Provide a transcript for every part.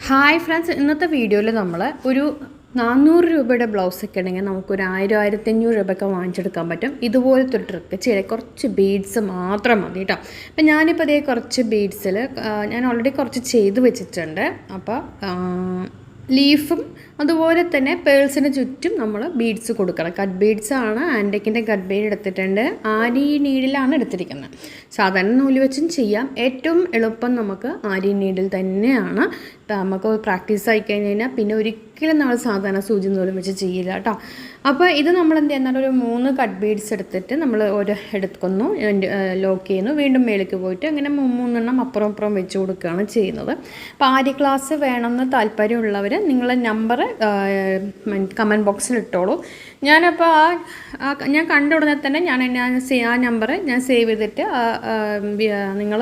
Hi friends, ഇന്നത്തെ വീഡിയോയിൽ നമ്മൾ ഒരു 400 രൂപയുടെ ബ്ലൗസൊക്കെ ഉണ്ടെങ്കിൽ നമുക്കൊരു 1000-1500 രൂപയൊക്കെ വാങ്ങിച്ചെടുക്കാൻ പറ്റും. ഇതുപോലത്തെ ഒരു ട്രിക്ക് ചെയ്ത് കുറച്ച് ബീഡ്സ് മാത്രം മതി കേട്ടോ. അപ്പം ഞാനിപ്പോൾ അതേ കുറച്ച് ബീഡ്സിൽ ഞാൻ ഓൾറെഡി കുറച്ച് ചെയ്ത് വെച്ചിട്ടുണ്ട്. അപ്പോൾ ലീഫും അതുപോലെ തന്നെ പേൾസിന് ചുറ്റും നമ്മൾ ബീഡ്സ് കൊടുക്കണം. കട്ട് ബീഡ്സ് ആണ്. ആൻറ്റക്കിൻ്റെ കട്ട് ബീഡ് എടുത്തിട്ടുണ്ട്. ആരി നീഡിലാണ് എടുത്തിരിക്കുന്നത്. സാധാരണ നൂല് വെച്ചും ചെയ്യാം. ഏറ്റവും എളുപ്പം നമുക്ക് ആരി നീഡിൽ തന്നെയാണ്. നമുക്ക് പ്രാക്ടീസ് ആയി കഴിഞ്ഞ് കഴിഞ്ഞാൽ പിന്നെ ഒരിക്കലും നമ്മൾ സാധാരണ സൂചി നൂലും വെച്ച് ചെയ്യില്ല കേട്ടോ. അപ്പോൾ ഇത് നമ്മൾ എന്ത് ചെയ്യുന്നത്, ഒരു 3 കട്ട് ബീഡ്സ് എടുത്തിട്ട് നമ്മൾ ഒരു എടുക്കുന്നു, ലോക്ക് ചെയ്യുന്നു, വീണ്ടും മേലേക്ക് പോയിട്ട് അങ്ങനെ 3 അപ്പുറം അപ്പുറം വെച്ച് കൊടുക്കുകയാണ് ചെയ്യുന്നത്. അപ്പോൾ ആരി ക്ലാസ് വേണമെന്ന് താല്പര്യമുള്ളവർ നിങ്ങളെ നമ്പർ കമൻറ്റ് ബോക്സിൽ ഇട്ടോളൂ. ഞാനപ്പോൾ ഞാൻ കണ്ട ഉടനെ തന്നെ ആ നമ്പർ ഞാൻ സേവ് ചെയ്തിട്ട് നിങ്ങൾ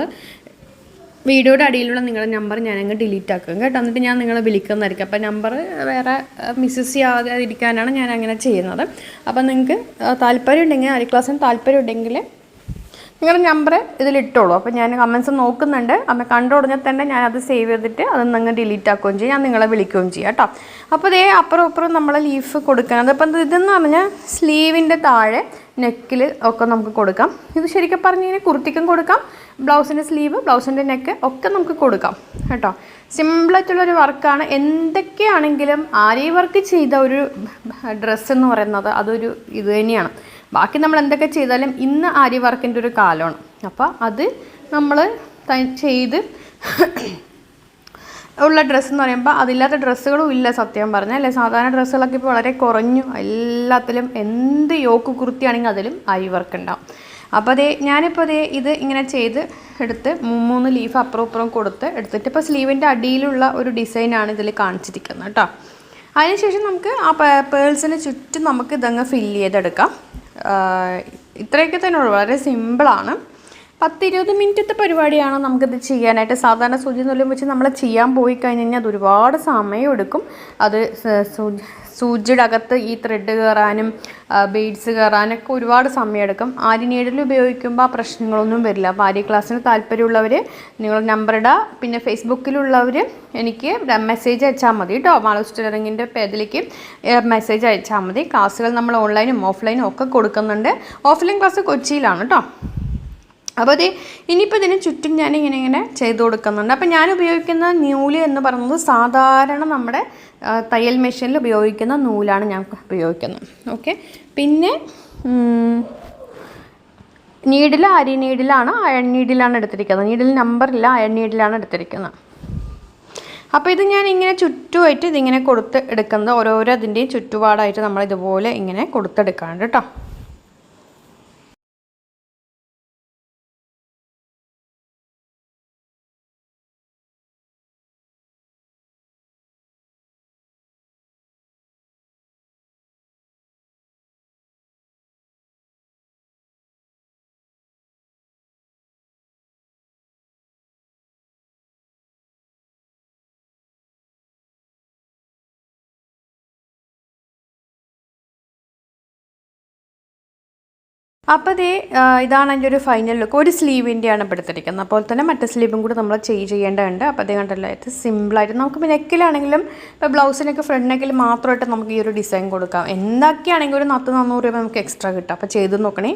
വീഡിയോയുടെ അടിയിലുള്ള നിങ്ങളുടെ നമ്പർ ഞാനങ്ങ് ഡിലീറ്റ് ആക്കും കേട്ടോ. എന്നിട്ട് ഞാൻ നിങ്ങളെ വിളിക്കുന്നതായിരിക്കും. അപ്പോൾ നമ്പർ വേറെ മിസ്യൂസ് ചെയ്യാതിരിക്കാനാണ് ഞാൻ അങ്ങനെ ചെയ്യുന്നത്. അപ്പോൾ നിങ്ങൾക്ക് താല്പര്യം ഉണ്ടെങ്കിൽ ആരി ക്ലാസ്സിന് താല്പര്യം ഉണ്ടെങ്കിൽ നിങ്ങളുടെ നമ്പർ ഇതിലിട്ടോളൂ. അപ്പോൾ ഞാൻ കമൻസ് നോക്കുന്നുണ്ട്. അമ്മ കണ്ട ഉടനെ തന്നെ ഞാനത് സേവ് ചെയ്തിട്ട് അത് നിങ്ങൾ ഡിലീറ്റ് ആക്കുകയും ചെയ്യും. ഞാൻ നിങ്ങളെ വിളിക്കുകയും ചെയ്യാം കേട്ടോ. അപ്പോൾ ഇതേ അപ്പുറം നമ്മൾ ലീഫ് കൊടുക്കുന്നത്. അപ്പം ഇതെന്ന് പറഞ്ഞാൽ സ്ലീവിൻ്റെ താഴെ നെക്കിൽ ഒക്കെ നമുക്ക് കൊടുക്കാം. ഇത് ശരിക്കും പറഞ്ഞു കഴിഞ്ഞാൽ കുർത്തിക്കും കൊടുക്കാം, ബ്ലൗസിൻ്റെ സ്ലീവ്, ബ്ലൗസിൻ്റെ നെക്ക് ഒക്കെ നമുക്ക് കൊടുക്കാം കേട്ടോ. സിമ്പിളായിട്ടുള്ളൊരു വർക്കാണ്. എന്തൊക്കെയാണെങ്കിലും ആരി വർക്ക് ചെയ്ത ഒരു ഡ്രസ്സ് എന്ന് പറയുന്നത് അതൊരു ഇത് തന്നെയാണ്. ബാക്കി നമ്മൾ എന്തൊക്കെ ചെയ്താലും ഇന്ന് ആരി വർക്കിൻ്റെ ഒരു കാലമാണ്. അപ്പോൾ അത് നമ്മൾ ചെയ്ത് ഉള്ള ഡ്രസ്സ് എന്ന് പറയുമ്പോൾ അതില്ലാത്ത ഡ്രസ്സുകളും ഇല്ല സത്യം പറഞ്ഞാൽ. അല്ലേ, സാധാരണ ഡ്രസ്സുകളൊക്കെ ഇപ്പോൾ വളരെ കുറഞ്ഞു. എല്ലാത്തിലും എന്ത് യോക്ക് കുർത്തിയാണെങ്കിൽ അതിലും ആരി വർക്ക് ഉണ്ടാവും. അപ്പോൾ ഞാനിപ്പോൾ ഇത് ഇങ്ങനെ ചെയ്ത് എടുത്ത് 3 ലീഫ് അപ്പുറം കൊടുത്ത് എടുത്തിട്ട് ഇപ്പോൾ സ്ലീവിൻ്റെ അടിയിലുള്ള ഒരു ഡിസൈനാണ് ഇതിൽ കാണിച്ചിരിക്കുന്നത് കേട്ടോ. അതിനുശേഷം നമുക്ക് ആ പേൾസിന് ചുറ്റും നമുക്ക് ഇതങ്ങ് ഫില്ല് ചെയ്തെടുക്കാം. ഇത്രയൊക്കെ തന്നെ ഉള്ളൂ. വളരെ സിമ്പിളാണ്. 10-20 മിനിറ്റത്തെ പരിപാടിയാണ് നമുക്കിത് ചെയ്യാനായിട്ട്. സാധാരണ സൂചി നൂലും വെച്ച് നമ്മൾ ചെയ്യാൻ പോയി കഴിഞ്ഞ് കഴിഞ്ഞാൽ അത് ഒരുപാട് സമയം എടുക്കും. അത് സൂചിയുടെ അകത്ത് ഈ ത്രെഡ് കയറാനും ബീഡ്സ് കയറാനൊക്കെ ഒരുപാട് സമയം എടുക്കും. ആരി നീഡിൽ ഉപയോഗിക്കുമ്പോൾ ആ പ്രശ്നങ്ങളൊന്നും വരില്ല. അപ്പോൾ ആരി ക്ലാസ്സിന് താല്പര്യമുള്ളവർ നിങ്ങൾ നമ്പർ ഇടുക. പിന്നെ ഫേസ്ബുക്കിലുള്ളവർ എനിക്ക് മെസ്സേജ് അയച്ചാൽ മതി കേട്ടോ. മാളൂസ് ടൈലറിങ്ങിൻ്റെ പേജിലേക്ക് മെസ്സേജ് അയച്ചാൽ മതി. ക്ലാസ്സുകൾ നമ്മൾ ഓൺലൈനും ഓഫ്ലൈനും ഒക്കെ കൊടുക്കുന്നുണ്ട്. ഓഫ്ലൈൻ ക്ലാസ് കൊച്ചിയിലാണ് കേട്ടോ. അപ്പോൾ ഇനിയിപ്പോൾ ഇതിന് ചുറ്റും ഞാൻ ഇങ്ങനെ ചെയ്ത് കൊടുക്കുന്നുണ്ട്. അപ്പോൾ ഞാൻ ഉപയോഗിക്കുന്ന നൂല് എന്ന് പറയുന്നത് സാധാരണ നമ്മുടെ തയ്യൽ മെഷീനിൽ ഉപയോഗിക്കുന്ന നൂലാണ് ഞാൻ ഉപയോഗിക്കുന്നത്. ഓക്കെ, പിന്നെ നീഡിൽ അരി നീഡിലാണ്, അയൺ നീഡിലാണ് എടുത്തിരിക്കുന്നത്. നീഡിൽ നമ്പറില്ല, അയൺ നീഡിലാണ് എടുത്തിരിക്കുന്നത്. അപ്പോൾ ഇത് ഞാൻ ഇങ്ങനെ ചുറ്റുമായിട്ട് ഇതിങ്ങനെ കൊടുത്ത് എടുക്കുന്നത് ഓരോരോ അതിൻ്റെയും ചുറ്റുപാടായിട്ട് നമ്മൾ ഇതുപോലെ ഇങ്ങനെ കൊടുത്തെടുക്കാറുണ്ട് കേട്ടോ. അപ്പോൾ ഇതാണ് എൻ്റെ ഒരു ഫൈനൽ ലുക്ക്. ഒരു സ്ലീവിൻ്റെയാണ് ഇപ്പോൾ എടുത്തിരിക്കുന്നത്. അപ്പോൾ തന്നെ മറ്റേ സ്ലീവും കൂടി നമ്മൾ ചെയ്യേണ്ടതുണ്ട്. അപ്പോൾ കണ്ടല്ലോ, ഇത് സിമ്പിളായിട്ട് നമുക്ക് നെക്കിലാണെങ്കിലും ഇപ്പോൾ ബ്ലൗസിനൊക്കെ ഫ്രണ്ട് നെക്കിൽ മാത്രമായിട്ട് നമുക്ക് ഈ ഒരു ഡിസൈൻ കൊടുക്കാം. എന്തൊക്കെയാണെങ്കിലും ഒരു 400 രൂപ നമുക്ക് എക്സ്ട്രാ കിട്ടും. അപ്പോൾ ചെയ്ത് നോക്കണേ.